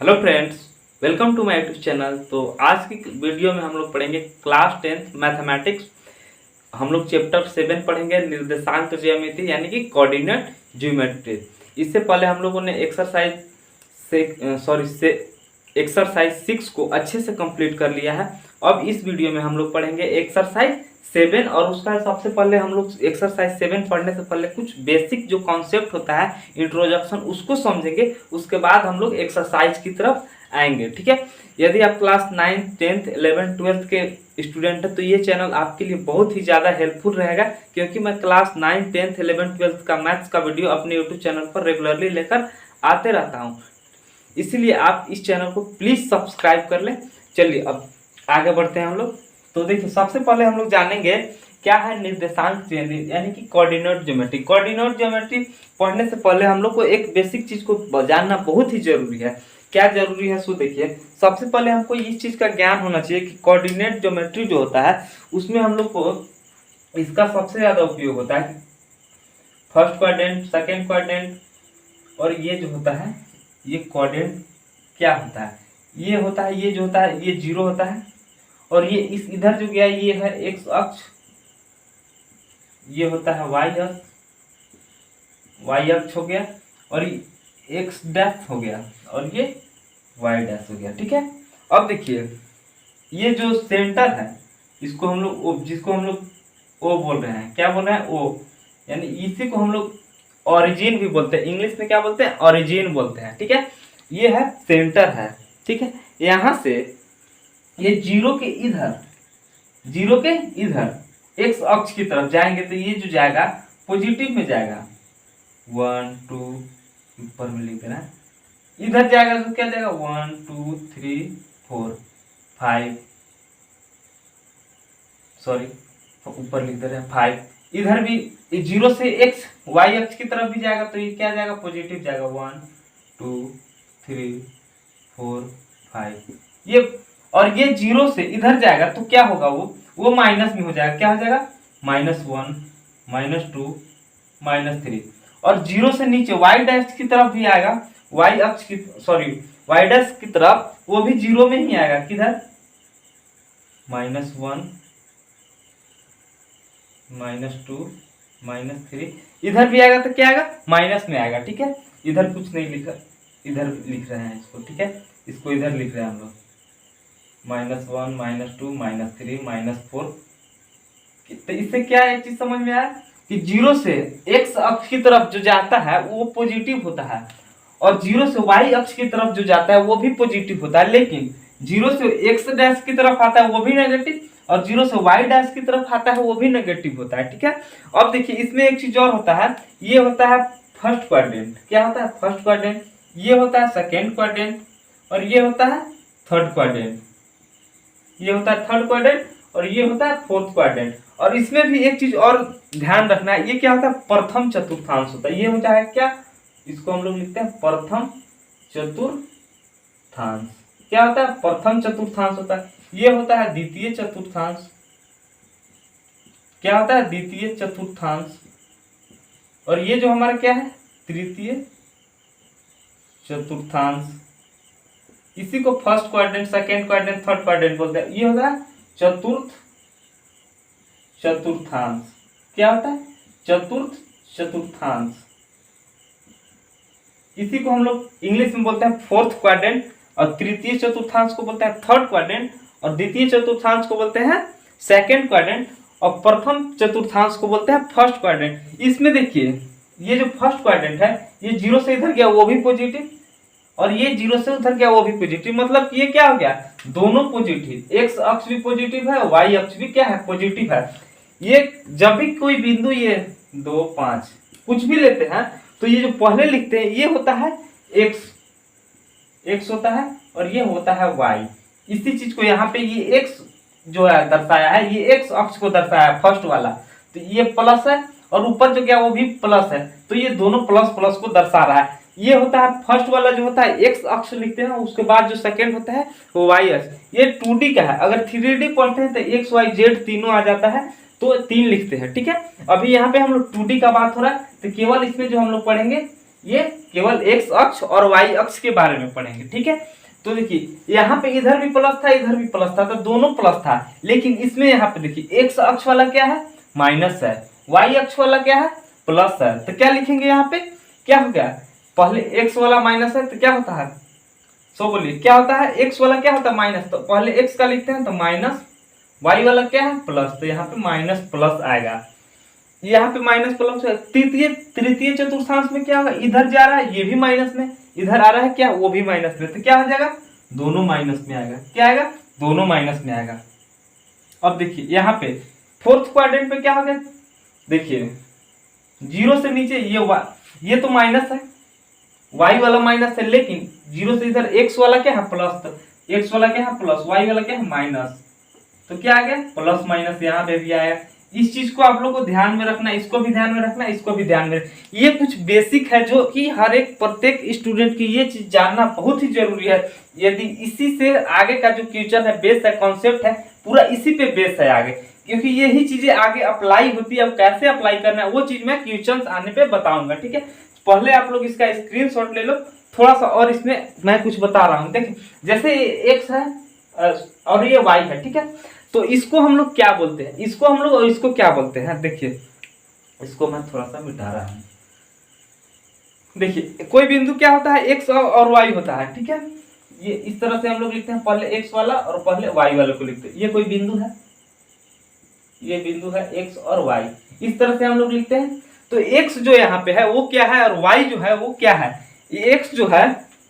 Hello friends, welcome to my YouTube channel. तो आज की वीडियो में हम लोग पढ़ेंगे क्लास 10th मैथमेटिक्स। हम लोग चैप्टर 7 पढ़ेंगे, निर्देशांक ज्यामिति यानी कि कोऑर्डिनेट ज्योमेट्री। इससे पहले हम लोगों ने एक्सरसाइज 6 को अच्छे से कंप्लीट कर लिया है। अब इस वीडियो में हम लोग पढ़ेंगे एक्सरसाइज 7। और उसका सबसे पहले हम लोग एक्सरसाइज 7 पढ़ने से पहले कुछ बेसिक जो कॉन्सेप्ट होता है इंट्रोडक्शन, उसको समझेंगे। उसके बाद हम लोग एक्सरसाइज की तरफ आएंगे, ठीक है। यदि आप क्लास 9, 10, 11, 12 के स्टूडेंट हैं तो ये चैनल आपके लिए बहुत ही ज़्यादा हेल्पफुल रहेगा, क्योंकि मैं क्लास 9, 10, 11, 12 का मैथ्स का वीडियो अपने यूट्यूब चैनल पर रेगुलरली लेकर आते रहता हूँ। इसीलिए आप इस चैनल को प्लीज़ सब्सक्राइब कर लें। चलिए अब आगे बढ़ते हैं हम लोग। तो देखिए, सबसे पहले हम लोग जानेंगे क्या है निर्देशांक यानी कि कोऑर्डिनेट ज्योमेट्री। कोऑर्डिनेट ज्योमेट्री पढ़ने से पहले हम लोग को एक बेसिक चीज को जानना बहुत ही जरूरी है। क्या जरूरी है? सो देखिए, सबसे पहले हमको इस चीज का ज्ञान होना चाहिए कि कोऑर्डिनेट ज्योमेट्री जो होता है उसमें हम लोग को इसका सबसे ज्यादा उपयोग होता है फर्स्ट क्वाड्रेंट, सेकेंड क्वाड्रेंट, और ये जो होता है ये क्वाड्रेंट क्या होता है, ये होता है, ये जो होता है ये जीरो होता है, और ये इस इधर जो गया ये है एक्स अक्ष, ये होता है वाई अक्ष, वाई अक्ष हो गया, और एक्स डैश हो गया, और ये वाई डैश हो गया, ठीक है। अब देखिए, ये जो सेंटर है इसको हम लोग जिसको हम लोग ओ बोल रहे हैं, क्या बोल रहे हैं? ओ, यानी इसी को हम लोग ओरिजिन भी बोलते हैं। इंग्लिश में क्या बोलते हैं? ओरिजिन बोलते हैं, ठीक है। ये है सेंटर है, ठीक है। यहां से ये जीरो के इधर एक्स अक्ष की तरफ जाएंगे तो ये जो जाएगा पॉजिटिव में जाएगा। 1 2 ऊपर में लिख देना, इधर जाएगा तो क्या जाएगा? 1 2 3 4 5, सॉरी ऊपर लिख दे रहे हैं 5। इधर भी जीरो से एक्स वाई अक्ष की तरफ भी जाएगा तो ये क्या जाएगा? पॉजिटिव जाएगा। 1 2 3 4 5, ये, और ये जीरो से इधर जाएगा तो क्या होगा? वो माइनस में हो जाएगा। क्या हो जाएगा? -1 -2 -3। और जीरो से नीचे वाई डैश की तरफ भी आएगा, वाई अक्ष की वाई डैश की तरफ, वो भी जीरो में ही आएगा। किधर? -1 -2 -3। इधर भी आएगा तो क्या आएगा? माइनस में आएगा, ठीक है। इधर कुछ नहीं लिखा, इधर लिख रहे हैं इसको, ठीक है। इसको इधर लिख रहे हैं हम लोग, -1 -2 -3 -4। तो इससे क्या एक चीज समझ में आया कि जीरो से एक्स अक्ष की तरफ जो जाता है वो पॉजिटिव होता है, और जीरो से वाई अक्ष की तरफ जो जाता है वो भी पॉजिटिव होता है। लेकिन जीरो से एक्स डैश की तरफ आता है वो भी नेगेटिव, और जीरो से वाई डैश की तरफ आता है वो भी नेगेटिव होता है, ठीक है। अब देखिए, इसमें एक चीज और होता है, ये होता है फर्स्ट क्वाड्रेंट। क्या होता है? First quadrant. ये होता है सेकेंड क्वाड्रेंट, और ये होता है थर्ड क्वाड्रेंट। ये होता है थर्ड क्वाड्रेंट, और ये होता है फोर्थ क्वाड्रेंट। और इसमें भी एक चीज और ध्यान रखना है, ये क्या होता है? प्रथम चतुर्थांश होता है। ये होता है क्या? इसको हम लोग लिखते हैं प्रथम चतुर्थांश। क्या होता है? प्रथम चतुर्थांश होता है। ये होता है द्वितीय चतुर्थांश। क्या होता है? द्वितीय चतुर्थांश। और ये जो हमारा क्या है? तृतीय चतुर्थांश। इसी को first quadrant, second quadrant, third quadrant बोलते हैं। ये होता है चतुर्थ चतुर्थांश। क्या होता है? चतुर्थ चतुर्थांश। इसी को हम लोग इंग्लिश में बोलते हैं फोर्थ क्वाड्रेंट, और तृतीय चतुर्थांश को बोलते हैं थर्ड क्वाड्रेंट, और द्वितीय चतुर्थांश को बोलते हैं सेकेंड क्वाड्रेंट, और प्रथम चतुर्थांश को बोलते हैं फर्स्ट क्वाड्रेंट। इसमें देखिए, ये जो फर्स्ट क्वाड्रेंट है ये जीरो से इधर गया वो भी पॉजिटिव, और ये जीरो से उधर गया वो भी पॉजिटिव। मतलब ये क्या हो गया? दोनों पॉजिटिव। एक्स अक्ष भी पॉजिटिव है, वाई अक्ष भी क्या है? पॉजिटिव है। ये जब भी कोई बिंदु, ये 2 5 कुछ भी लेते हैं तो ये जो पहले लिखते हैं ये होता है एक्स होता है, और ये होता है वाई। इसी चीज को यहाँ पे ये एक्स जो है दर्शाया है, ये एक्स अक्ष को दर्शाया है फर्स्ट वाला, तो ये प्लस है, और ऊपर जो क्या वो भी प्लस है, तो ये दोनों प्लस प्लस को दर्शा रहा है। ये होता है फर्स्ट वाला जो होता है एक्स अक्ष लिखते हैं, उसके बाद जो सेकंड होता है वो वाई अक्ष। ये 2D का है, अगर 3D पढ़ते हैं तो एक्स वाई जेड तीनों आ जाता है, तो 3 लिखते हैं, ठीक है। अभी यहाँ पे हम लोग 2D का बात हो रहा है, तो केवल इसमें जो हम लोग पढ़ेंगे ये केवल एक्स अक्ष और वाई अक्ष के बारे में पढ़ेंगे, ठीक है। तो देखिए यहाँ पे इधर भी प्लस था इधर भी प्लस था, तो दोनों प्लस था, लेकिन इसमें यहाँ पे देखिए एक्स अक्ष वाला क्या है, माइनस है, वाई अक्ष वाला क्या है, प्लस है। तो क्या लिखेंगे यहाँ पे, क्या हो गया, पहले एक्स वाला माइनस है तो क्या होता है, सो बोलिए क्या होता है, एक्स वाला क्या होता है माइनस, तो पहले एक्स का लिखते हैं तो माइनस, वाई वाला क्या है प्लस, तो यहाँ पे माइनस प्लस आएगा, यहाँ पे माइनस प्लस है। तृतीय चतुर्थांश में क्या होगा, इधर जा रहा है ये भी माइनस में, इधर आ रहा है क्या, वो भी माइनस में, तो क्या हो जाएगा, दोनों माइनस में आएगा, क्या आएगा, दोनों माइनस में आएगा। अब देखिए यहाँ पे फोर्थ क्वाड्रेंट पे क्या हो गया, देखिए जीरो से नीचे ये तो माइनस है, वाई वाला माइनस है, लेकिन जीरो से इधर एक्स वाला क्या है प्लस, तो एक्स वाला क्या है प्लस, वाई वाला क्या है माइनस, तो क्या आ गया प्लस माइनस, यहाँ पे भी आया। इस चीज को आप लोग को ध्यान में रखना, इसको भी ध्यान में रखना, इसको भी ध्यान में, ये कुछ बेसिक है जो कि हर एक प्रत्येक स्टूडेंट की ये चीज जानना बहुत ही जरूरी है। यदि इसी से आगे का जो क्वेश्चन है, बेस है, कॉन्सेप्ट है, पूरा इसी पे बेस है आगे, क्योंकि यही चीजें आगे अप्लाई होती है। अब कैसे अप्लाई करना है वो चीज मैं क्वेश्चन आने पे बताऊंगा, ठीक है। पहले आप लोग इसका स्क्रीनशॉट ले लो थोड़ा सा, और इसमें मैं कुछ बता रहा हूँ। देखिए जैसे एक्स है और ये वाई है, ठीक है, तो इसको हम लोग क्या बोलते हैं, इसको हम लोग और इसको क्या बोलते हैं, देखिए इसको मैं थोड़ा सा मिटा रहा हूं। देखिए कोई बिंदु क्या होता है, एक्स और वाई होता है, ठीक है, ये इस तरह से हम लोग लिखते हैं, पहले एक्स वाला और पहले वाई वाले को लिखते हैं। ये कोई बिंदु है, ये बिंदु है एक्स और वाई, इस तरह से हम लोग लिखते हैं। तो एक्स जो यहाँ पे है वो क्या है और वाई जो है वो क्या है, ये एक्स जो है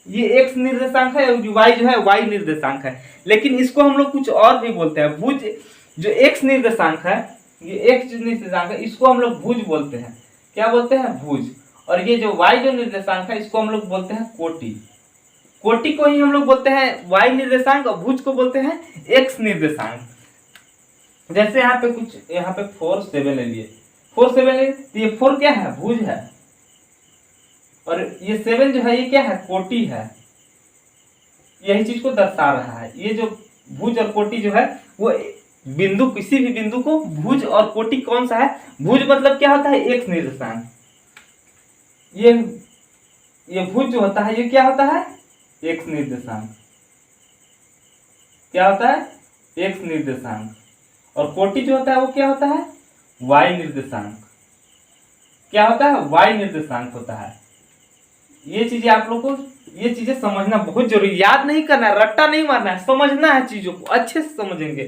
ये एक्स निर्देशांक है और वाई जो है वाई निर्देशांक है, लेकिन इसको हम लोग कुछ और भी बोलते हैं, भुज। जो एक्स निर्देशांक है, ये एक्स निर्देशांक है, इसको हम लोग भुज बोलते हैं, क्या बोलते हैं, भुज। और ये जो वाई जो निर्देशांक है इसको हम लोग बोलते हैं कोटि। कोटि को ही हम लोग बोलते हैं वाई निर्देशांक और भुज को बोलते हैं एक्स निर्देशांक। जैसे यहाँ पे कुछ, यहाँ पे 4 7 ले लिए, 4 7 ले, तो ये 4 क्या है, भुज है, और ये 7 जो है ये क्या है, कोटि है। यही चीज को दर्शा रहा है, ये जो भुज और कोटि जो है वो बिंदु, किसी भी बिंदु को भुज और कोटि कौन सा है, भुज मतलब क्या होता है, एक्स निर्देशांक। ये भुज जो होता है ये क्या होता है, एक्स निर्देशांक, क्या होता है, एक्स निर्देशांक। और कोटि जो होता है वो क्या होता है, वाई निर्देशांक, क्या होता है, वाई निर्देशांक होता है। ये चीजें आप लोग को, ये चीजें समझना बहुत जरूरी, याद नहीं करना है, रट्टा नहीं मारना है, समझना है, चीजों को अच्छे से समझेंगे।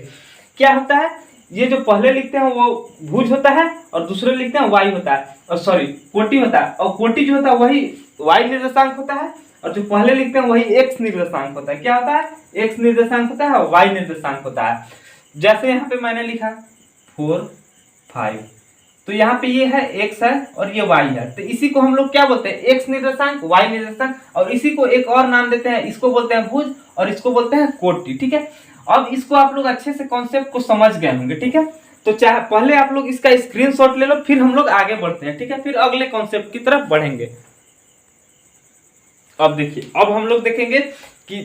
क्या होता है, ये जो पहले लिखते हैं वो भुज होता है और दूसरे लिखते हैं वाई होता है, और सॉरी कोटि होता है, और कोटि जो होता है वही वाई निर्देशांक होता है, और जो पहले लिखते हैं वही एक्स निर्देशांक होता है। क्या होता है, एक्स निर्देशांक होता है और वाई निर्देशांक होता है। जैसे यहाँ पे मैंने लिखा 4 5, तो यहाँ पे ये है एक्स है और ये वाई है, तो इसी को हम लोग क्या बोलते हैं, एक्स निर्देशांक, वाई निर्देशांक, और इसी को एक और नाम देते हैं, इसको बोलते हैं भुज और इसको बोलते हैं कोटि, ठीक है। अब इसको आप लोग अच्छे से कॉन्सेप्ट को समझ गए होंगे, ठीक है। तो चाहे पहले आप लोग इसका स्क्रीनशॉट ले लो, फिर हम लोग आगे बढ़ते हैं, ठीक है, फिर अगले कॉन्सेप्ट की तरफ बढ़ेंगे। अब देखिए, अब हम लोग देखेंगे कि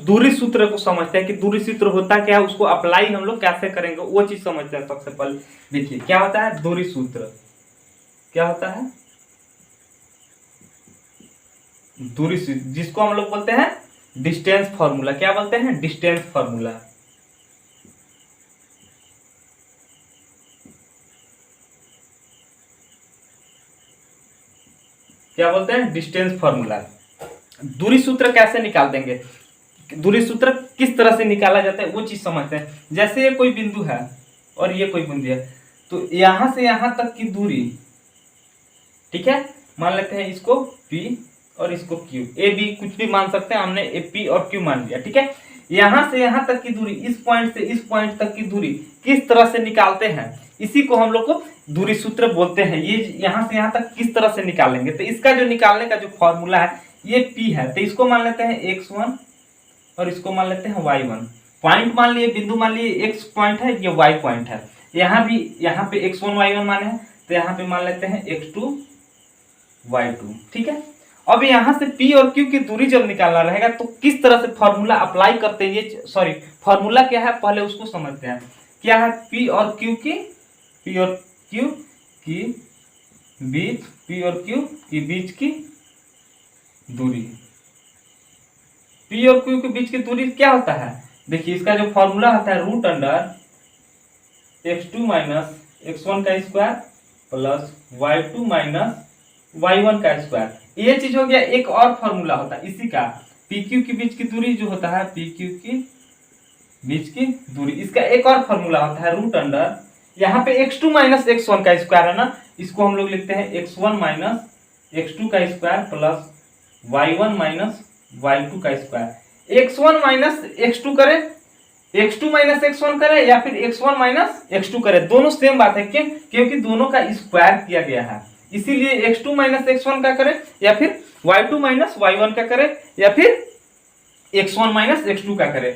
दूरी सूत्र को समझते हैं कि दूरी सूत्र होता क्या है, उसको अप्लाई हम लोग कैसे करेंगे वो चीज समझते हैं। सबसे पहले देखिए क्या होता है दूरी सूत्र, क्या होता है दूरी सूत्र, जिसको हम लोग बोलते हैं डिस्टेंस फॉर्मूला। क्या बोलते हैं, डिस्टेंस फॉर्मूला। क्या बोलते हैं, डिस्टेंस फॉर्मूला। दूरी सूत्र कैसे निकाल देंगे, दूरी सूत्र किस तरह से निकाला जाता है वो चीज समझते हैं। जैसे ये कोई बिंदु है और ये कोई बिंदु है, तो यहां से यहां तक की दूरी, ठीक है, मान लेते हैं इसको P और इसको Q, ए बी कुछ भी मान सकते हैं, हमने ए P और Q मान लिया, ठीक है। यहां से यहां तक की दूरी, इस पॉइंट से इस पॉइंट तक की दूरी किस तरह से निकालते हैं, इसी को हम लोग को दूरी सूत्र बोलते हैं। ये यहां से यहां तक किस तरह से निकालेंगे, तो इसका जो निकालने का जो फॉर्मूला है ये P है, तो इसको मान लेते हैं x1 और इसको मान लेते हैं y1। पॉइंट मान लिए, बिंदु मान लिए, x पॉइंट है, ये y पॉइंट है। यहाँ भी, यहाँ पे x1 y1 माने हैं, तो यहाँ पे मान लेते हैं x2 y2, ठीक है। अब यहाँ से P और Q की दूरी जब निकालना रहेगा तो किस तरह से फॉर्मूला अप्लाई करते हैं, ये सॉरी फॉर्मूला क्या है पहले उसको समझते हैं। क्या है P और Q की बीच पी और क्यू के बीच की दूरी। पी और क्यू के बीच की दूरी क्या होता है, देखिए इसका जो फॉर्मूला होता है root under x2 minus x1 का square plus y2 minus y1 का स्क्वायर। ये चीज हो गया। एक और फॉर्मूला होता है इसी का, पी क्यू के बीच की दूरी जो होता है, पी क्यू की बीच की दूरी, इसका एक और फॉर्मूला होता है रूट अंडर, यहाँ पे x2 माइनस x1 का स्क्वायर है ना, इसको हम लोग लिखते हैं x1 माइनस x2 का square plus y1 minus y2 का स्क्वायर। x1 माइनस x2 करे, x2 माइनस x1 करे या फिर x1 माइनस x2 करे, दोनों सेम बात है। क्यों? क्योंकि दोनों का स्क्वायर किया गया है, इसीलिए x2 माइनस x1 का करे या फिर y2 माइनस y1 का करे या फिर x1 माइनस x2 का करे।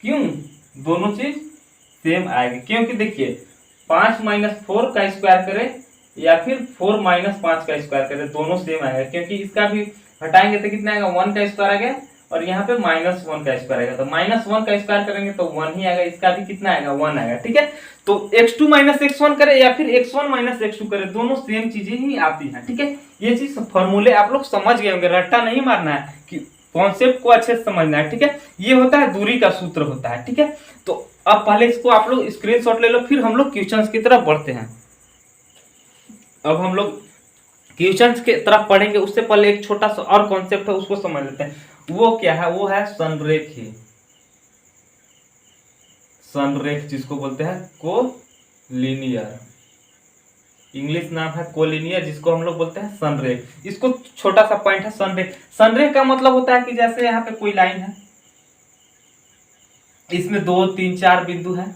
क्यों? दोनों चीज सेम आएगी। क्योंकि देखिए 5 माइनस 4 का स्क्वायर करे या फिर 4 माइनस 5 का स्क्वायर करे, दोनों सेम आएगा। क्योंकि इसका भी हटाएंगे तो कितना आएगा, 1 का स्क्वायर आ गया और यहाँ पे माइनस 1 का स्क्वायर आएगा, तो माइनस 1 का स्क्वायर करेंगे तो 1 ही आएगा, इसका भी कितना आएगा, 1 आएगा। ठीक है, तो x2 माइनस x1 करे या फिर x1 माइनस x2 करे, दोनों सेम चीजें ही आती हैं। ठीक है, ये चीज फॉर्मूले आप लोग समझ गए होंगे, रट्टा नहीं मारना है, कि कॉन्सेप्ट को अच्छे से समझना है। ठीक है, ये होता है दूरी का सूत्र होता है। ठीक है, तो अब पहले इसको आप लोग स्क्रीनशॉट ले लो, फिर हम लोग क्वेश्चंस की तरफ बढ़ते हैं। अब हम लोग क्वेश्चंस की तरफ पढ़ेंगे, उससे पहले एक छोटा सा और कॉन्सेप्ट है, उसको समझ लेते हैं। वो क्या है, वो है संरेखी। संरेख जिसको बोलते हैं कोलिनियर, इंग्लिश नाम है कोलिनियर, जिसको हम लोग बोलते हैं संरेख। इसको छोटा सा पॉइंट है संरेख। संरेख का मतलब होता है कि जैसे यहाँ पे कोई लाइन है, इसमें 2 3 4 बिंदु है,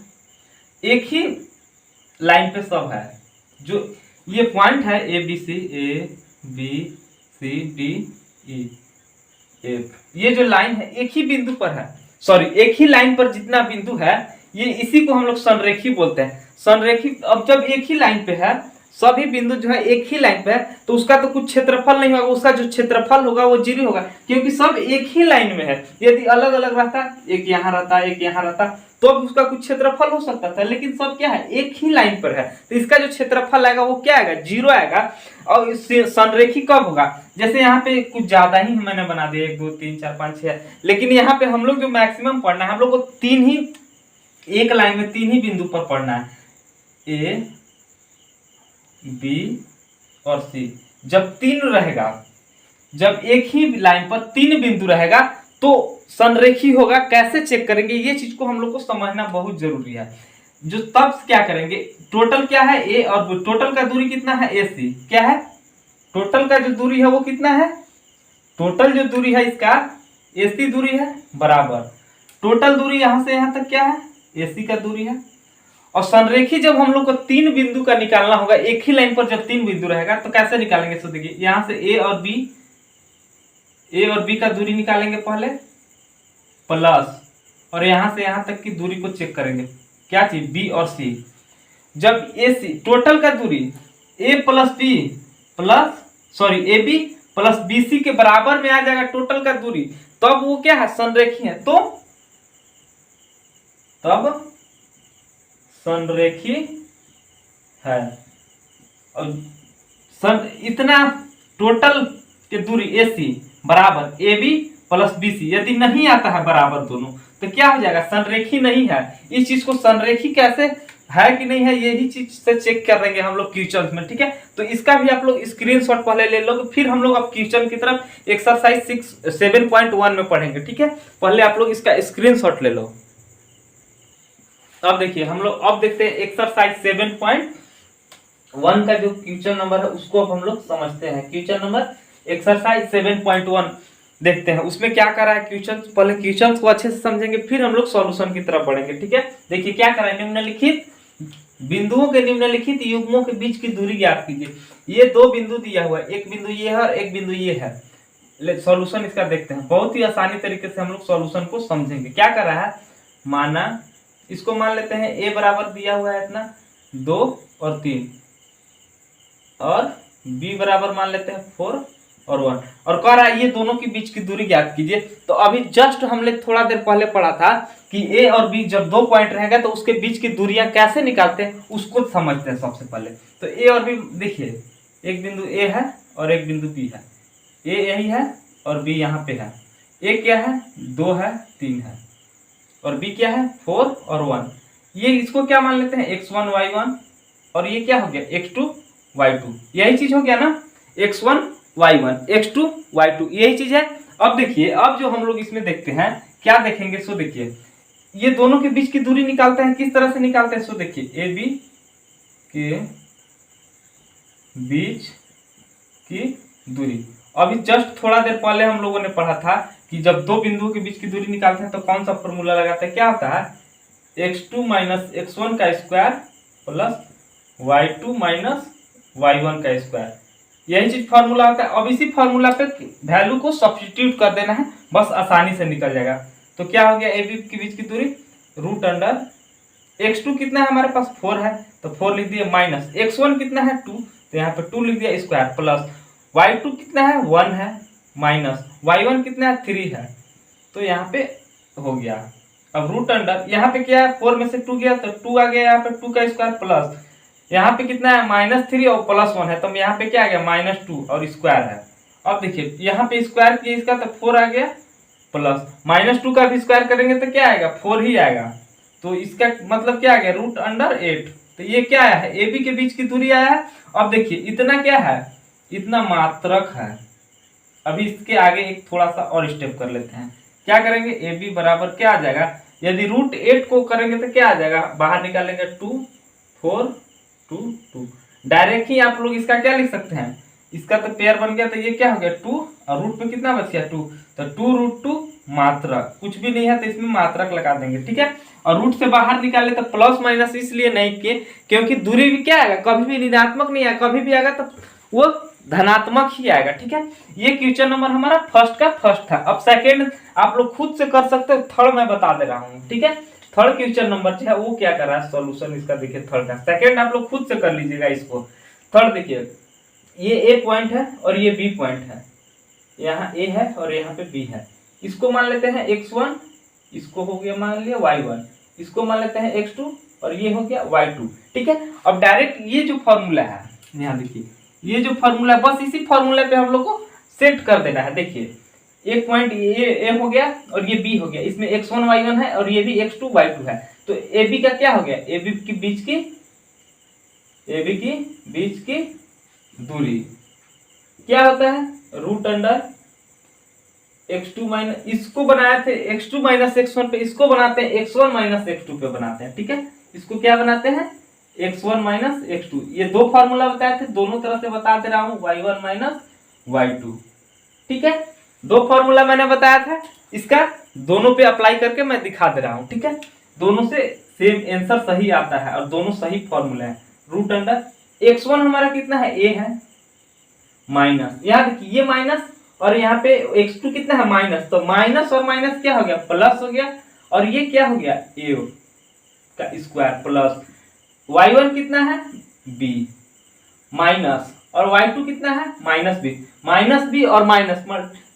एक ही लाइन पे सब है। जो ये पॉइंट है A B C D E F, ये जो लाइन है एक ही बिंदु पर है, सॉरी एक ही लाइन पर जितना बिंदु है, ये इसी को हम लोग संरेखी बोलते हैं। संरेखी, अब जब एक ही लाइन पे है, सभी बिंदु जो है एक ही लाइन पे है, तो उसका तो कुछ क्षेत्रफल नहीं होगा, उसका जो क्षेत्रफल होगा वो 0 होगा, क्योंकि सब एक ही लाइन में है। यदि अलग अलग रहता, एक यहाँ रहता एक यहाँ रहता, तो अब उसका कुछ क्षेत्रफल हो सकता था, लेकिन सब क्या है, एक ही लाइन पर है, तो इसका जो क्षेत्रफल आएगा वो क्या आएगा, 0 आएगा। और संरेखी कब होगा, जैसे यहाँ पे कुछ ज्यादा ही मैंने बना दिया, 1 2 3 4 5 6, लेकिन यहाँ पे हम लोग जो मैक्सिमम पढ़ना है, हम लोग को 3 ही, एक लाइन में 3 ही बिंदु पर पढ़ना है, ए बी और सी। जब 3 रहेगा, जब एक ही लाइन पर 3 बिंदु रहेगा तो संरेखी होगा। कैसे चेक करेंगे, ये चीज को हम लोग को समझना बहुत जरूरी है। जो तब क्या करेंगे, टोटल क्या है ए और बी, टोटल का दूरी कितना है ए सी, क्या है टोटल का जो दूरी है वो कितना है, टोटल जो दूरी है इसका ए सी दूरी है बराबर टोटल दूरी यहाँ से यहाँ तक क्या है, ए सी का दूरी है। और संरेखी जब हम लोग को 3 बिंदु का निकालना होगा, एक ही लाइन पर जब 3 बिंदु रहेगा तो कैसे निकालेंगे, तो देखिए यहाँ से ए और बी का दूरी निकालेंगे पहले, प्लस और यहाँ से यहाँ तक की दूरी को चेक करेंगे, क्या चीज, बी और सी। जब ए सी टोटल का दूरी A plus B plus sorry A B plus B C के बराबर में आ जाएगा टोटल का दूरी, तब वो क्या है, संरेखी है। तो तब संरेखी है। और इतना टोटल के दूरी ए सी बराबर A B plus B C, यदि नहीं आता है बराबर दोनों, तो क्या हो जाएगा, संरेखी नहीं है। इस चीज को संरेखी कैसे है कि नहीं है, यही चीज से चेक कर लेंगे हम लोग क्वेश्चन में। ठीक है, तो इसका भी आप लोग स्क्रीनशॉट पहले ले लो, फिर हम लोग अब क्वेश्चन की तरफ एक्सरसाइज 7.1 में पढ़ेंगे। ठीक है, पहले आप लोग इसका स्क्रीनशॉट ले लो। अब देखिए हम लोग अब देखते हैं एक्सरसाइज 7.1 का जो क्वेश्चन नंबर है उसको अब हम लोग समझते हैं। क्वेश्चन नंबर एक्सरसाइज 7.1 देखते हैं, उसमें क्या कर रहा है क्वेश्चन। पहले क्वेश्चन को अच्छे से समझेंगे, फिर हम लोग सॉल्यूशन की तरफ बढ़ेंगे। ठीक है, देखिए क्या कर रहा है, निम्नलिखित बिंदुओं के निम्नलिखित युग्मों के बीच की दूरी ज्ञात कीजिए। ये 2 बिंदु दिया हुआ है, एक बिंदु ये है और एक बिंदु ये है। सॉल्यूशन इसका देखते हैं, बहुत ही आसानी तरीके से हम लोग सॉल्यूशन को समझेंगे। क्या कर रहा है, माना इसको मान लेते हैं ए बराबर दिया हुआ है इतना 2 और 3, और बी बराबर मान लेते हैं 4 और 1, और कह रहा है ये दोनों के बीच की दूरी ज्ञात कीजिए। तो अभी जस्ट हमने थोड़ा देर पहले पढ़ा था कि ए और बी जब 2 पॉइंट रहेगा तो उसके बीच की दूरियां कैसे निकालते हैं, उसको समझते हैं सबसे पहले। तो ए और बी देखिए, एक बिंदु ए है और एक बिंदु बी है। ए यही है और बी यहाँ पे है। ए क्या है 2 है 3 है और बी क्या है 4 और 1। ये इसको क्या मान लेते हैं x1 y1 और ये क्या हो गया x2 y2। यही चीज हो गया ना x1 y1 x2 y2 यही चीज है। अब देखिए अब जो हम लोग इसमें देखते हैं क्या देखेंगे सो देखिए ये दोनों के बीच की दूरी निकालते हैं किस तरह से निकालते हैं सो देखिए ए बी के बीच की दूरी। अभी जस्ट थोड़ा देर पहले हम लोगों ने पढ़ा था कि जब दो बिंदुओं के बीच की दूरी निकालते हैं तो कौन सा फॉर्मूला लगाते हैं क्या होता है x2 माइनस x1 का square plus y2 minus y1 का स्क्वायर। यही चीज फॉर्मूला होता है। अब इसी फॉर्मूला पे वैल्यू को सब्स्टिट्यूट कर देना है बस आसानी से निकल जाएगा। तो क्या हो गया ए बी के बीच की दूरी रूट अंडर x2 कितना है हमारे पास 4 है तो 4 लिख दिया माइनस x1 कितना है 2 तो यहाँ पे 2 लिख दिया स्क्वायर प्लस y2 कितना है 1 है माइनस y1 कितना है 3 है तो यहाँ पे हो गया। अब रूट अंडर यहाँ पे क्या है 4 में से 2 गया तो 2 आ गया यहाँ पे 2 का स्क्वायर प्लस यहाँ पे कितना है -3 और +1 है तो यहाँ पे क्या आ गया -2 और स्क्वायर है। अब देखिए यहाँ पे स्क्वायर किया इसका तो 4 आ गया प्लस -2 का भी स्क्वायर करेंगे तो क्या आएगा 4 ही आएगा। तो इसका मतलब क्या आ गया रूट अंडर 8। तो ये क्या आया है ए बी के बीच की दूरी आया है। अब देखिए इतना क्या है इतना मात्रक है। अभी इसके आगे एक थोड़ा सा और स्टेप कर लेते हैं। क्या करेंगे ए बी बराबर क्या आ जाएगा यदि रूट 8 को करेंगे तो क्या आ जाएगा बाहर निकालेंगे 2 4 2 2 डायरेक्ट ही आप लोग इसका क्या लिख सकते हैं इसका तो पेयर बन गया तो ये क्या हो गया 2 और रूट पे कितना बच गया 2 तो 2√2 मात्रक कुछ भी नहीं है तो इसमें मात्रक लगा देंगे ठीक है। और रूट से बाहर निकाले तो प्लस माइनस इसलिए नहीं किए क्योंकि दूरी भी क्या आएगा कभी भी ऋणात्मक नहीं आएगा कभी भी आएगा तो वो धनात्मक ही आएगा ठीक है। ये क्वेश्चन नंबर हमारा फर्स्ट का फर्स्ट था। अब सेकंड आप लोग खुद से कर सकते हो थर्ड मैं बता दे रहा हूँ ठीक है। थर्ड क्वेश्चन नंबर जो है वो क्या कर रहा है सॉल्यूशन इसका देखिए थर्ड का। सेकंड आप लोग खुद से कर लीजिएगा इसको। थर्ड देखिए ये ए पॉइंट है और ये बी पॉइंट है यहाँ ए है और यहाँ पे बी है। इसको मान लेते हैं x1 इसको हो गया मान लिया y1 इसको मान लेते हैं x2 और ये हो गया y2 ठीक है। अब डायरेक्ट ये जो फॉर्मूला है यहाँ देखिए ये जो फॉर्मूला है बस इसी फॉर्मूला पे हम लोग को सेट कर देना है। देखिए एक पॉइंट ये ए हो गया और ये बी हो गया इसमें x1 y1 है और ये भी x2 y2 है तो ए बी का क्या हो गया ए बी के बीच की दूरी क्या होता है रूट अंडर x2 माइनस इसको बनाए थे x2 माइनस x1 पे इसको बनाते हैं x1 माइनस x2 पे बनाते हैं ठीक है। इसको क्या बनाते हैं x1 माइनस x2 ये दो फार्मूला बताए थे दोनों तरह से बता दे रहा हूँ y1 माइनस y2 ठीक है। दो फार्मूला मैंने बताया था इसका दोनों पे अप्लाई करके मैं दिखा दे रहा हूँ ठीक है। दोनों से सेम आंसर सही आता है और दोनों सही फॉर्मूला है। रूट अंडर x1 हमारा कितना है a है माइनस यहाँ देखिए ये माइनस और यहाँ पे x2 कितना है माइनस तो माइनस और माइनस क्या हो गया प्लस हो गया और ये क्या हो गया a का स्क्वायर प्लस y1 कितना है b माइनस और y2 कितना है माइनस b और माइनस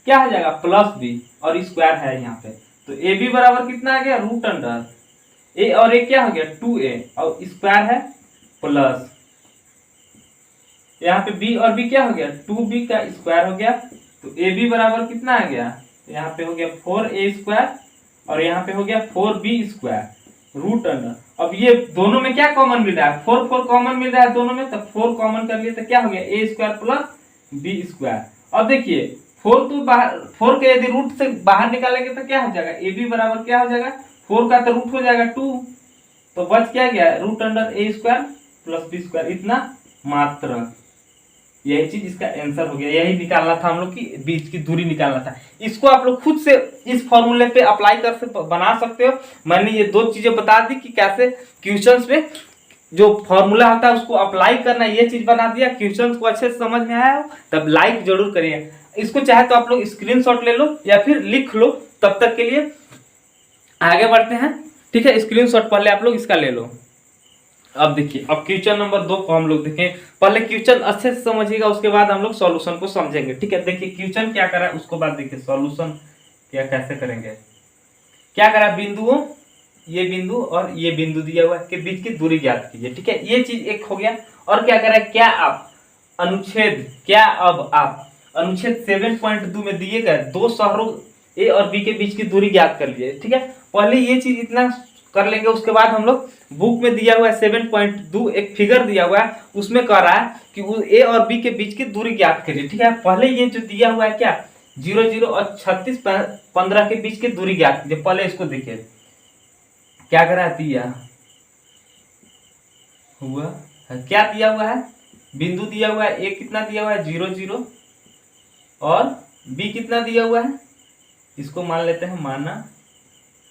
क्या हो जाएगा प्लस b और स्क्वायर है यहाँ पे तो ए बी बराबर कितना आ गया रूट अंडर ए और ए क्या हो गया 2a और स्क्वायर है प्लस यहाँ पे b और b क्या हो गया 2b का स्क्वायर हो गया तो ए बी बराबर कितना आ गया यहाँ पे हो गया 4a स्क्वायर और यहाँ पे हो गया 4b स्क्वायर रूट अंडर। अब ये दोनों में क्या कॉमन मिल रहा है 4 4 कॉमन मिल रहा है दोनों में तो 4 कॉमन कर लिए तो क्या हो गया a square plus b square. अब देखिए 4 तो बाहर 4 के यदि रूट से बाहर निकालेंगे तो क्या हो जाएगा ए बी बराबर क्या हो जाएगा 4 का तो रूट हो जाएगा 2 तो बच क्या गया root under a square plus b square इतना मात्र। यही चीज इसका आंसर हो गया। यही निकालना था हम लोग की बीच की दूरी निकालना था। इसको आप लोग खुद से इस फॉर्मूले पे अप्लाई कर से बना सकते हो। मैंने ये दो चीजें बता दी कि कैसे क्वेश्चंस पे जो फॉर्मूला होता है उसको अप्लाई करना ये चीज बना दिया। क्वेश्चंस को अच्छे से समझ में आया हो तब लाइक जरूर करिए। इसको चाहे तो आप लोग स्क्रीनशॉट ले लो या फिर लिख लो। तब तक के लिए आगे बढ़ते हैं ठीक है। स्क्रीनशॉट पहले आप लोग इसका ले लो। अब देखिए अब क्वेश्चन नंबर 2 को हम लोग देखें। पहले क्वेश्चन अच्छे से समझिएगा उसके बाद हम लोग सॉल्यूशन को समझेंगे ठीक है। देखिए क्वेश्चन क्या करा है उसको बाद देखिए सॉल्यूशन क्या कैसे करेंगे। क्या करा बिंदुओं ये बिंदु और ये बिंदु दिया हुआ है के बीच की दूरी ज्ञात कीजिए ठीक है। ये चीज एक हो गया। और क्या करा क्या आप अनुच्छेद क्या, अब आप अनुच्छेद 7.2 में दिए गए दो शहरों ए और बी के बीच की दूरी ज्ञात कर लीजिए। ठीक है, पहले ये चीज इतना कर लेंगे, उसके बाद हम लोग बुक में दिया हुआ है 7.2 एक फिगर दिया हुआ है, उसमें कह रहा है कि ए और बी के बीच की दूरी ज्ञात करिए। ठीक है, पहले ये जो दिया हुआ है क्या 0 और 36 15 के बीच की दूरी ज्ञात कीजिए। पहले इसको देखिए क्या करा दिया हुआ है, क्या दिया हुआ है, बिंदु दिया हुआ है, ए कितना दिया हुआ है 0 और बी कितना दिया हुआ है, इसको मान लेते हैं माना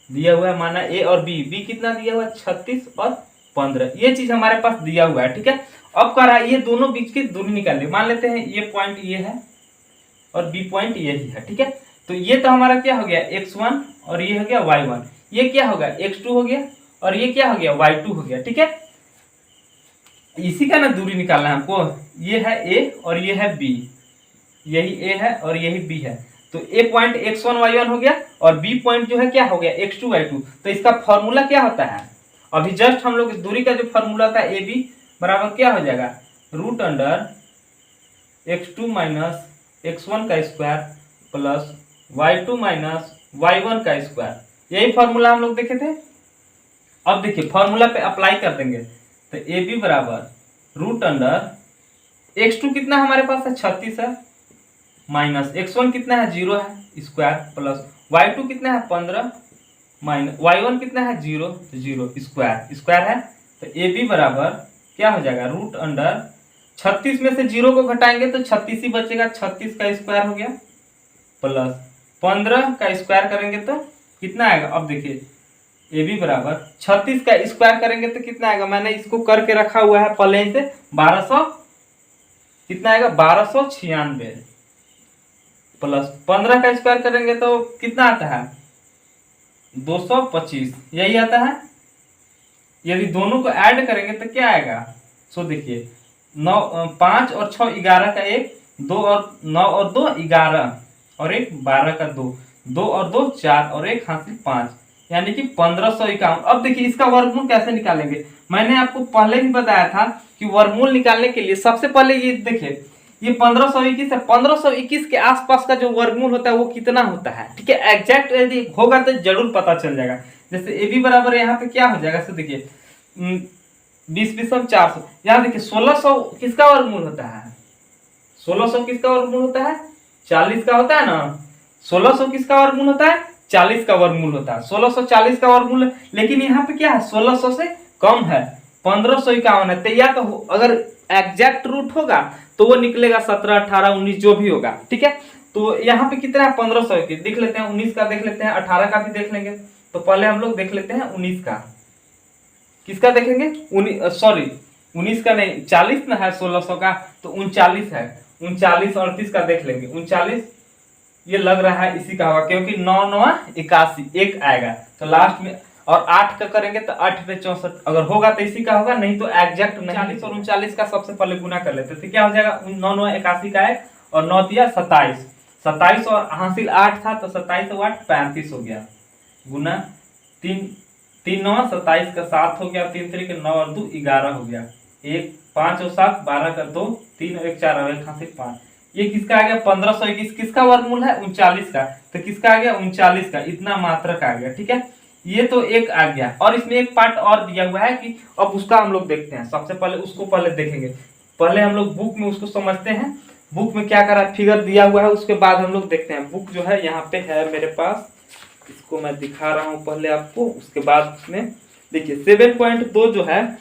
दिया हुआ है, माना ए और बी कितना दिया हुआ है 36 और 15, ये चीज हमारे पास दिया हुआ है। ठीक है, अब कह रहा है ये दोनों बीच की दूरी निकालिए। मान लेते हैं ये पॉइंट ये है और बी पॉइंट ये ही है। ठीक है, तो ये तो हमारा क्या हो गया x1 और ये हो गया y1, ये क्या होगा x2 हो गया और ये क्या हो गया y2 हो गया। ठीक है, इसी का ना दूरी निकालना है हमको, ये है a और ये है b, यही a है और यही b है, तो a पॉइंट x1 y1 हो गया और b पॉइंट जो है क्या हो गया x2 y2। तो इसका फॉर्मूला क्या होता है, अभी जस्ट हम लोग इस दूरी का जो फॉर्मूला था ए बी बराबर क्या हो जाएगा root under x2 minus x1 का square plus y2 minus y1 का स्क्वायर, यही फॉर्मूला हम लोग देखे थे। अब देखिए फॉर्मूला पे अप्लाई कर देंगे, तो ए बी बराबर रूट अंडर x2 कितना हमारे पास है 36 है, माइनस x1 कितना है 0 है स्क्वायर, प्लस y2 कितना है 15, माइनस y1 कितना है 0 स्क्वायर स्क्वायर है। तो ए बी बराबर क्या हो जाएगा रूट अंडर 36 में से 0 को घटाएंगे तो 36 ही बचेगा, 36 का स्क्वायर हो गया प्लस 15 का स्क्वायर करेंगे तो कितना आएगा। अब देखिए ए बी बराबर 36 का स्क्वायर करेंगे तो कितना आएगा, मैंने इसको करके रखा हुआ है पहले से 1200 कितना आएगा 1296 प्लस 15 का स्क्वायर करेंगे तो कितना आता है 225, यही आता है। यदि दोनों को ऐड करेंगे तो क्या आएगा, सो देखिए 9 5 और 6 11 का 1, 2 और 9 और 2 11 और 1 12 का 2, 2 और 2 4 और 1 हासिल 5, यानी कि 1551। अब देखिए इसका वर्गमूल कैसे निकालेंगे, मैंने आपको पहले भी बताया था कि वर्गमूल निकालने के लिए सबसे पहले ये देखिए ये 1521 है, 1521 के आसपास का जो वर्गमूल होता है वो कितना होता है। ठीक है, एग्जैक्ट यदि होगा तो जरूर पता चल जाएगा। जैसे ए बी बराबर यहाँ पे क्या हो जाएगा, तो देखिए 20 400, यहाँ देखिए 1600 किसका वर्गमूल होता है, 1600 किसका वर्गमूल होता है 40 का होता है ना, 1600 किसका वर्गमूल होता है 40 का वर्गमूल होता है, 1640 का वर्गमूल। लेकिन यहाँ पे क्या है 1600 से कम है 1551 है, तो या तो अगर एग्जैक्ट रूट होगा तो वो निकलेगा 17 18 19 जो भी होगा। ठीक है, तो यहाँ पे कितना है 1500 की देख लेते हैं, 19 का देख लेते हैं, 18 का भी देख लेंगे। तो पहले हम लोग देख लेते हैं 19 का, किसका देखेंगे 19 का नहीं 40 ना है 1600 का, तो 39 है, 39 38 का देख लेंगे, 39 ये लग रहा है इसी का होगा क्योंकि 9 9 81 एक आएगा, तो लास्ट में और 8 का करेंगे तो 8 पे 64, अगर होगा तो इसी का होगा, नहीं तो एग्जैक्ट नहीं। 40 और 39 का सबसे पहले गुना कर लेते तो क्या हो जाएगा 9 9 81 का है और 9 दिया 27, 27 और हासिल 8 था तो 27 और 8 35 हो गया, गुना 3 3 9 27 का 7 हो गया, 3 3 के 9 और 2 11 हो गया, 1 5 और 7 12 का 2 3 और 1 4 और 1 हासिल 5, ये किसका आ गया 1521, किसका वर्गमूल है 39 का, तो किसका आ गया 39 का, इतना मात्रक आ गया। ठीक है, ये तो एक आ गया और इसमें एक पार्ट और दिया हुआ है कि अब उसका हम लोग देखते हैं, सबसे पहले उसको पहले देखेंगे, पहले हम लोग बुक में उसको समझते हैं, बुक में क्या करा फिगर दिया हुआ है उसके बाद हम लोग देखते हैं। बुक जो है यहाँ पे है मेरे पास, इसको मैं दिखा रहा हूँ पहले आपको, उसके बाद में देखिए 7.2 जो है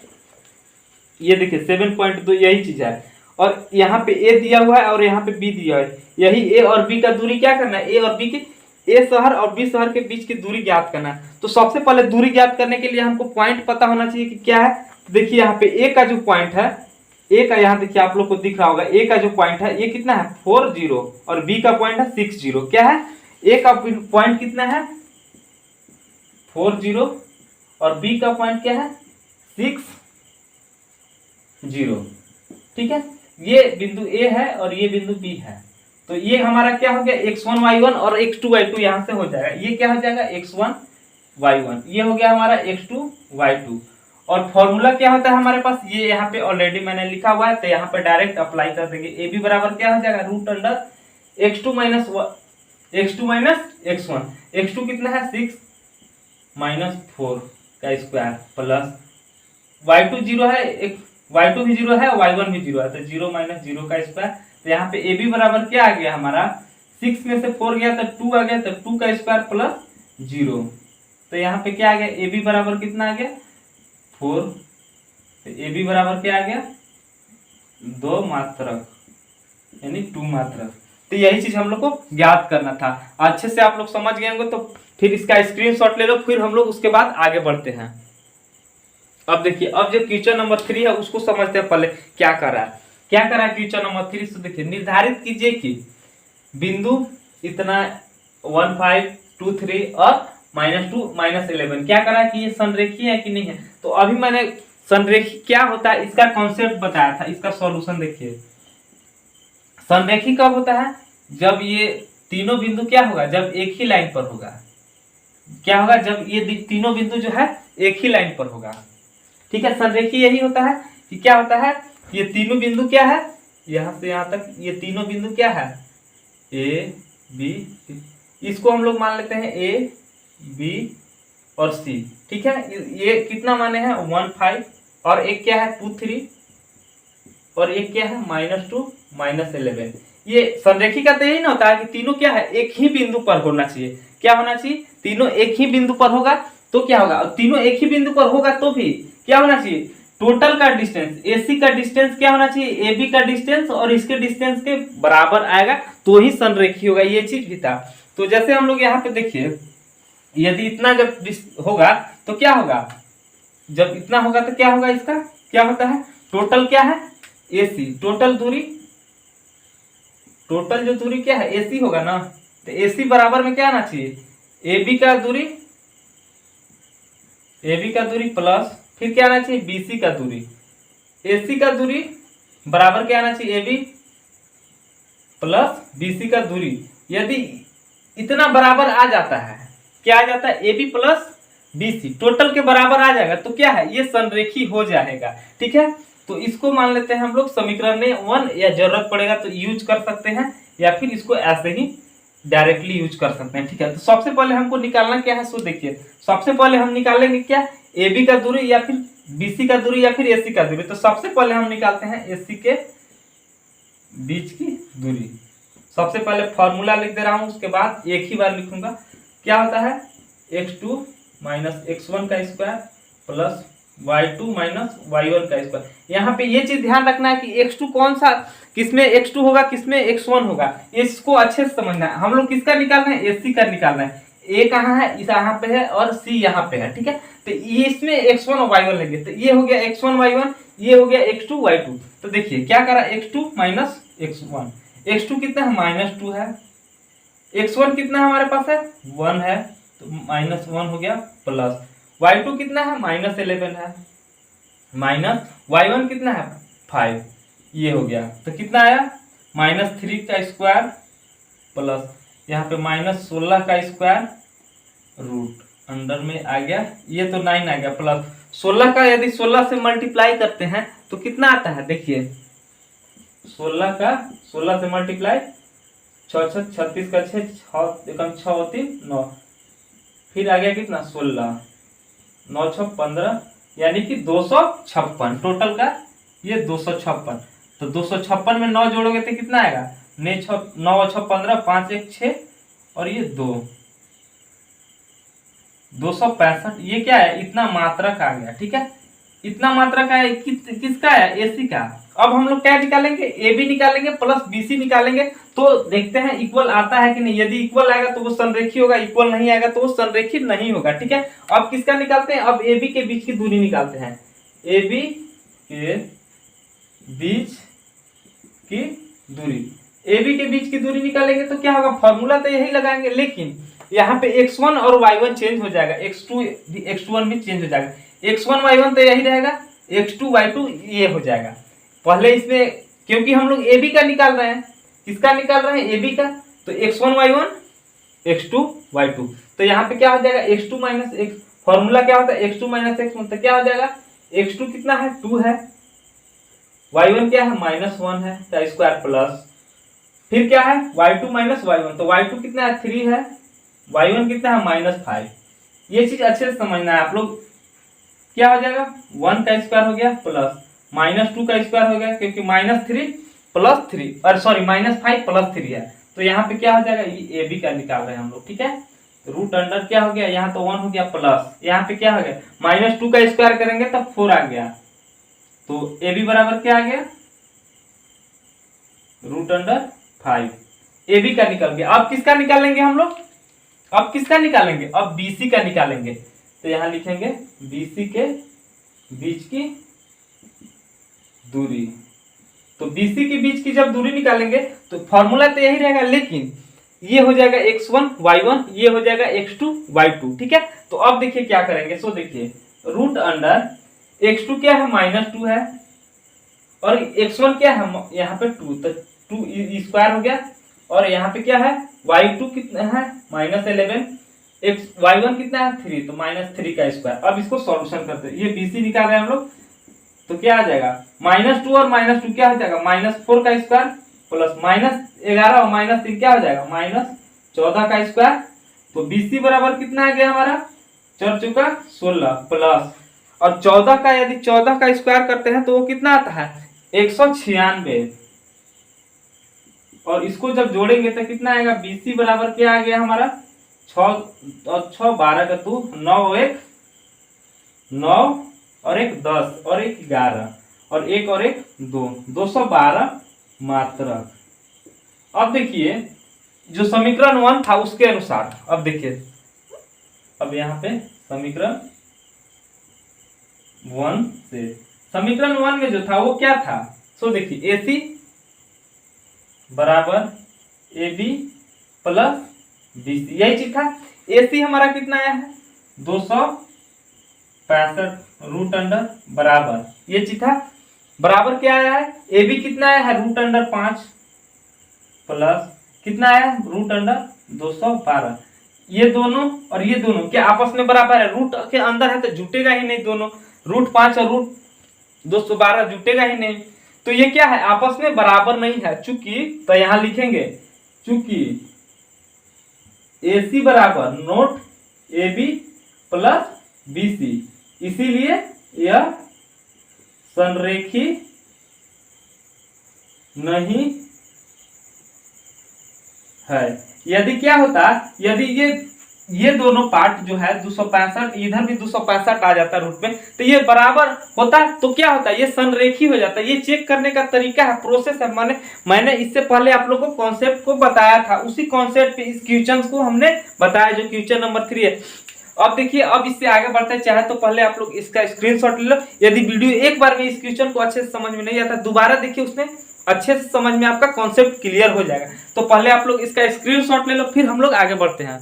ये देखिए 7.2 यही चीज है और यहाँ पे ए दिया हुआ है और यहाँ पे बी दिया है, यही ए और बी का दूरी क्या करना है, ए और बी की ए शहर और बी शहर के बीच की दूरी ज्ञात करना है। तो सबसे पहले दूरी ज्ञात करने के लिए हमको पॉइंट पता होना चाहिए कि क्या है। देखिए यहाँ पे ए का जो पॉइंट है, ए का यहाँ देखिए आप लोग को दिख रहा होगा, ए का जो पॉइंट है ये कितना है 40 और बी का पॉइंट है 60, क्या है ए का पॉइंट कितना है 40 और बी का पॉइंट क्या है 60। ठीक है, ये बिंदु ए है और ये बिंदु बी है, तो ये हमारा क्या हो गया x1 y1 और x2 y2 यहां से हो जाएगा, ये क्या हो जाएगा x1 y1, ये हो गया हमारा x2 y2 और फॉर्मूला क्या होता है हमारे पास, ये यहाँ पे ऑलरेडी मैंने लिखा हुआ है, तो यहाँ पे डायरेक्ट अप्लाई कर देंगे। ए बी बराबर क्या हो जाएगा, root under x2 minus x1। x2 कितना है 6 माइनस 4 का स्क्वायर प्लस y2 0 है, y2 भी 0 है, y1 भी 0 है, तो 0 माइनस 0 का स्क्वायर। तो यहाँ पे ए बी बराबर क्या आ गया हमारा, 6 में से 4 गया तो 2 आ गया, तो 2 का स्क्वायर प्लस 0। तो यहाँ पे क्या आ गया, ए बी बराबर कितना आ गया 4। तो ए बी बराबर क्या आ गया 2 मात्रक यानी 2 मात्रक। तो यही चीज हम लोग को ज्ञात करना था। अच्छे से आप लोग समझ गए होंगे, तो फिर इसका स्क्रीनशॉट ले लो, फिर हम लोग उसके बाद आगे बढ़ते हैं। अब देखिए, अब जो क्वेश्चन नंबर 3 है उसको समझते हैं। पहले क्या कर रहा है, क्या कर रहा है क्वेश्चन नंबर 3 से देखिए, निर्धारित कीजिए कि बिंदु इतना 1 5 2 3 और -2 -11 क्या करा कि ये संरेखीय है कि नहीं है। तो अभी मैंने संरेखी क्या होता है इसका कॉन्सेप्ट बताया था। इसका सॉल्यूशन देखिए, संरेखी कब होता है, जब ये तीनों बिंदु क्या होगा, जब एक ही लाइन पर होगा। क्या होगा, जब ये तीनों बिंदु जो है एक ही लाइन पर होगा। ठीक है, संरेखी यही होता है कि क्या होता है, ये तीनों बिंदु क्या है, यहां से यहां तक ये तीनों बिंदु क्या है, ए बी सी। इसको हम लोग मान लेते हैं ए बी और सी। ठीक है, ये कितना माने हैं 1 5 और एक क्या है 2 3 और एक क्या है -2 -11। ये संरेखी का तो यही ना होता है कि तीनों क्या है एक ही बिंदु पर होना चाहिए। क्या होना चाहिए, तीनों एक ही बिंदु पर होगा तो क्या होगा, तीनों एक ही बिंदु पर होगा तो भी क्या होना चाहिए, टोटल का डिस्टेंस एसी का डिस्टेंस क्या होना चाहिए, ए बी का डिस्टेंस और इसके डिस्टेंस के बराबर आएगा तो ही संरेखी होगा। ये चीज भी था। तो जैसे हम लोग यहाँ पे देखिए, यदि इतना जब होगा तो क्या होगा, जब इतना होगा तो क्या होगा, इसका क्या होता है, टोटल क्या है एसी, टोटल दूरी, टोटल जो दूरी क्या है एसी होगा ना। तो एसी बराबर में क्या आना चाहिए, ए बी का दूरी, ए बी का दूरी प्लस फिर क्या आना चाहिए बीसी का दूरी, एसी का दूरी बराबर क्या आना चाहिए ए बी प्लस बीसी का दूरी। यदि इतना बराबर आ जाता है, क्या आ जाता है A B plus BC total के बराबर आ जाएगा तो क्या है, ये संरेखी हो जाएगा। ठीक है, तो इसको मान लेते हैं हम लोग समीकरण में 1, या जरूरत पड़ेगा तो यूज कर सकते हैं या फिर इसको ऐसे ही डायरेक्टली यूज कर सकते हैं। ठीक है, तो सबसे पहले हमको निकालना क्या है, सो देखिए सबसे पहले हम निकालेंगे क्या, ए बी का दूरी या फिर बीसी का दूरी या फिर एसी का दूरी। तो सबसे पहले हम निकालते हैं एसी के बीच की दूरी। सबसे पहले फॉर्मूला लिख दे रहा हूं, उसके बाद एक ही बार लिखूंगा। क्या होता है x2 माइनस x1 का square plus y2 minus y1 का स्क्वायर। यहाँ पे ये चीज ध्यान रखना है कि x2 कौन सा, किसमें x2 होगा किसमें x1 होगा, इसको अच्छे से समझना है। हम लोग किसका निकालना है, एसी का निकालना है। ए कहाँ है, इस यहाँ पे है और सी यहाँ पे है। ठीक है, तो ये इसमें x1 और y1 लेंगे, तो ये हो गया x1 y1, ये हो गया x2 y2। तो देखिए क्या करा, x2 माइनस x1, x2 कितना है -2 है, x1 कितना हमारे पास है 1 है, तो -1 हो गया प्लस y2 कितना है -11 है, माइनस y1 कितना है 5, ये हो गया। तो कितना आया -3 का स्क्वायर प्लस यहाँ पे -16 का स्क्वायर रूट अंडर में आ गया, ये तो 9 आ गया प्लस 16 का, यदि 16 से मल्टीप्लाई करते हैं तो कितना आता है, देखिए 16 का 16 से मल्टीप्लाई 6 6 36 का 6 6 3 9, फिर आ गया कितना 16 9 6 15 यानी कि 256 टोटल का, ये 256। तो 256 में 9 जोड़ोगे तो कितना आएगा, 9 6 15 5 1 6 और ये 265। ये क्या है, इतना मात्रक आ गया। ठीक है, इतना मात्रक है किसका है, एसी का। अब हम लोग क्या निकालेंगे, ए बी निकालेंगे प्लस बीसी निकालेंगे, तो देखते हैं इक्वल आता है कि नहीं। यदि इक्वल आएगा तो वो संरेखी होगा, इक्वल नहीं आएगा तो वो संरेखी नहीं होगा। ठीक है, अब किसका निकालते हैं, अब ए बी के बीच की दूरी निकालते हैं। ए बी के बीच की दूरी, ए बी के बीच की दूरी निकालेंगे तो क्या होगा, फॉर्मूला तो यही लगाएंगे, लेकिन यहाँ पे x1 और y1 चेंज हो जाएगा, x1 भी चेंज हो जाएगा। x1 y1 तो यही रहेगा, x2 y2 ये हो जाएगा। पहले इसमें क्योंकि हम लोग ए बी का निकाल रहे हैं, किसका निकाल रहे हैं, ए बी का, तो x1 y1 x2 y2। तो यहाँ पे क्या हो जाएगा, x2 माइनस x, फॉर्मूला क्या होता है x2 माइनस x1, तो क्या हो जाएगा x2 कितना है 2 है, y1 क्या है -1 है का स्क्वायर प्लस फिर क्या है y2 माइनस y1, तो y2 कितना है 3 है, y1 कितना है -5। ये चीज अच्छे से समझना है आप लोग। क्या हो जाएगा 1 का स्क्वायर हो गया प्लस -2 का स्क्वायर हो गया, क्योंकि -3 प्लस 3 और सॉरी -5 प्लस 3 है, तो यहाँ पे क्या हो जाएगा ये AB का निकाल रहे हैं हम लोग, ठीक है। तो रूट अंडर क्या हो गया, यहाँ तो 1 हो गया प्लस यहाँ पे क्या हो गया -2 का स्क्वायर करेंगे तब 4 आ गया, तो AB बराबर क्या आ गया रूट अंडर 5। AB का निकल गया। अब किसका निकालेंगे हम लोग, अब किसका निकालेंगे, अब BC का निकालेंगे। तो यहां लिखेंगे BC के बीच की दूरी। तो BC के बीच की जब दूरी निकालेंगे तो फॉर्मूला तो यही रहेगा, लेकिन ये हो जाएगा x1 y1, ये हो जाएगा x2 y2, ठीक है। तो अब देखिए क्या करेंगे, सो देखिए रूट अंडर x2 क्या है -2 है और x1 क्या है यहाँ पे 2, तो 2 स्क्वायर हो गया, और यहाँ पे क्या है y2 कितना है -11, y1 कितना है 3, तो -3 का स्क्वायर। अब इसको सॉल्यूशन करते हैं, ये BC निकाल रहे हैं हम लोग, तो क्या आ जाएगा -2 और -2 क्या हो जाएगा -4 का स्क्वायर प्लस -11 और -3 क्या हो जाएगा -14 का स्क्वायर। तो BC बराबर कितना आ गया हमारा 4 चौका 16 प्लस, और 14 का यदि 14 का स्क्वायर करते हैं तो वो कितना आता है 196, और इसको जब जोड़ेंगे तो कितना आएगा BC बराबर क्या आ गया हमारा 6 और 6 12 का 2 9 और 1 9 और 1 10 और 1 11 और 1 और 1 2 212 मात्रक। अब देखिए जो समीकरण 1 था उसके अनुसार, अब देखिए अब यहाँ पे समीकरण 1 से समीकरण 1 में जो था वो क्या था, सो देखिए AC बराबर AB प्लस BC, यही चीज था। AC हमारा कितना आया है 265 रूट अंडर बराबर, ये चीज था, बराबर क्या आया है AB कितना आया है रूट अंडर 5 प्लस कितना आया है रूट अंडर 212। ये दोनों और ये दोनों क्या आपस में बराबर है, रूट के अंदर है तो जुटेगा ही नहीं, दोनों रूट 5 और रूट 212 जुटेगा ही नहीं, तो ये क्या है आपस में बराबर नहीं है। चूंकि तो यहां लिखेंगे चूंकि AC बराबर नोट AB प्लस BC, इसीलिए यह संरेखी नहीं है। यदि क्या होता, यदि ये दोनों पार्ट जो है 265 इधर भी 265 आ जाता रूट में, तो ये बराबर होता तो क्या होता ये संरेखी हो जाता। ये चेक करने का तरीका है, प्रोसेस है, मैंने इससे पहले आप लोगों को कॉन्सेप्ट को बताया था, उसी कॉन्सेप्ट पे इस क्वेश्चन को हमने बताया जो क्वेश्चन नंबर 3 है। अब देखिए अब इससे आगे बढ़ते हैं, चाहे तो पहले आप लोग इसका स्क्रीनशॉट ले लो। यदि वीडियो एक बार में इस क्वेश्चन को अच्छे से समझ में नहीं आता दोबारा देखिए, उसमें अच्छे से समझ में आपका कॉन्सेप्ट क्लियर हो जाएगा। तो पहले आप लोग इसका स्क्रीनशॉट ले लो, फिर हम लोग आगे बढ़ते हैं,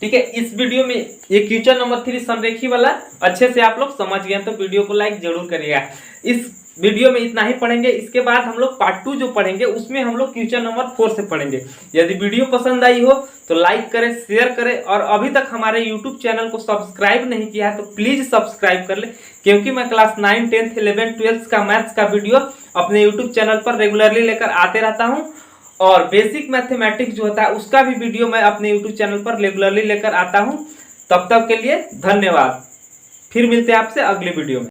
ठीक है। इस वीडियो में ये क्वेश्चन नंबर 3 संरेखी वाला अच्छे से आप लोग समझ गए तो वीडियो को लाइक जरूर करिएगा। इस वीडियो में इतना ही पढ़ेंगे, इसके बाद हम लोग पार्ट 2 जो पढ़ेंगे उसमें हम लोग क्वेश्चन नंबर 4 से पढ़ेंगे। यदि वीडियो पसंद आई हो तो लाइक करें, शेयर करें, और अभी तक हमारे यूट्यूब चैनल को सब्सक्राइब नहीं किया है तो प्लीज सब्सक्राइब कर ले, क्योंकि मैं क्लास 9, 10, 11, 12 का मैथ्स का वीडियो अपने यूट्यूब चैनल पर रेगुलरली लेकर आते रहता हूँ, और बेसिक मैथमेटिक्स जो होता है उसका भी वीडियो मैं अपने यूट्यूब चैनल पर रेगुलरली लेकर आता हूँ। तब तक के लिए धन्यवाद, फिर मिलते हैं आपसे अगले वीडियो में।